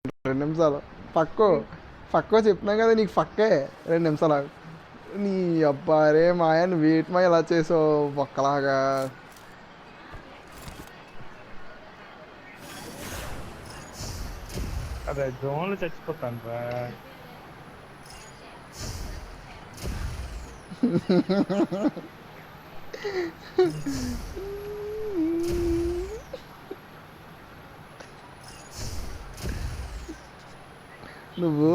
2 నిమిషాలు. పక్కో పక్కో చెప్తున్నాం కదా నీకు పక్కే. 2 నిమిషాలు ఆగు. నీ అబ్బా రే మాయా నువ్వు వేటి మా ఇలా చేసావు బొక్కలాగా. అదే జోన్లు చచ్చిపోతాను రా. నువ్వు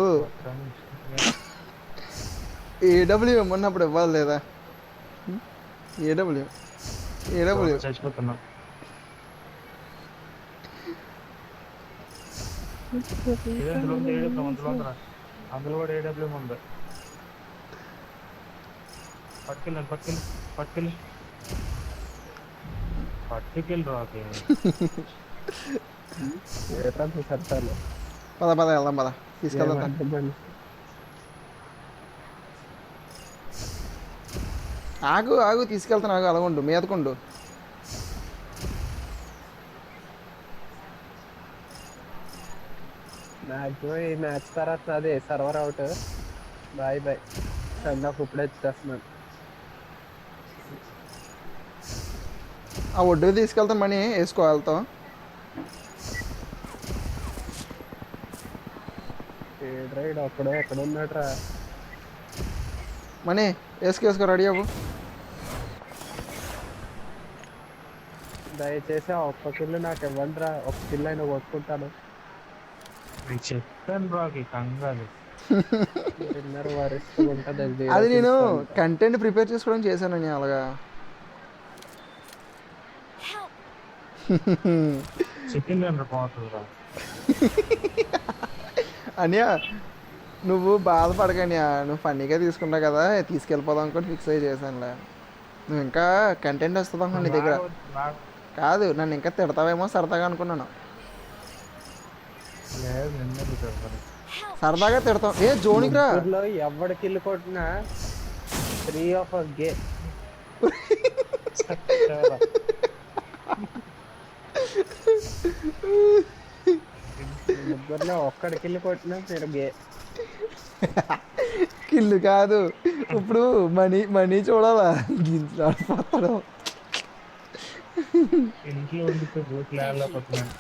ఏడబ్ల్యూ ఇమ్మన్నప్పుడు ఇవ్వాలి లేదా? ఏడబ్ల్యూ ఏడబ్ల్యూ చచ్చిపోతున్నా. అందులో అందులో కూడా ఏడబ్ల్యూఎం ఉంది. పట్టుకెళ్ళి పట్టుకెళ్ళి పట్టుకెళ్ళి పట్టుకెళ్ళి రాకే. సర్తాలు పద పద వెళ్దాం పద తీసుకెళ్దాం. ఆగు ఆగు తీసుకెళ్తాను ఆగు అలాగుండు మీదకుండు. మ్యాక్సిమం ఈ మ్యాచ్ తర్వాత అదే సర్వర్ అవుట్. Bye bye. నాకు ఇప్పుడే వచ్చేస్తున్నాను. ఆ ఒడ్డుకి తీసుకెళ్తాం మనీ వేసుకో వెళ్తాం. రైడ్ అక్కడో ఎక్కడ ఉన్నాడ్రా మనీ వేసుకో రెడీ అవ్వు. దయచేసి ఆ ఒక్క కిల్లు నాకు ఇవ్వండి రా. ఒక కిల్లు అయినా కొట్టుకుంటాను. చెప్పాను రాకి కంగారు. అది నేను కంటెంట్ ప్రిపేర్ చేసుకోవడం చేశానని అలాగా. చికెన్ పోతుందిరా అనియా నువ్వు బాధపడకనియా. నువ్వు ఫన్నీగా తీసుకున్నావు కదా తీసుకెళ్ళిపోదాం అనుకోని ఫిక్స్ అయ్యి చేశానులే. నువ్వు ఇంకా కంటెంట్ వస్తుంది అనుకో నీ దగ్గర. కాదు నన్ను ఇంకా తిడతావేమో సరదాగా అనుకున్నాను. సరదాగా తిడతాం. ఏ జోనికి రా. ఎవడి కిల్లు కొట్టినా 3 ఆఫ్ గే. ముగ్గురులో ఒక్కడి కిల్లు కొట్టినా మీరు గే. కిల్లు కాదు ఇప్పుడు మనీ చూడాలా గింజలాడిపోతాడు. ఇంట్లో ఉండితే బూట్లు లేకపోతున్నాను.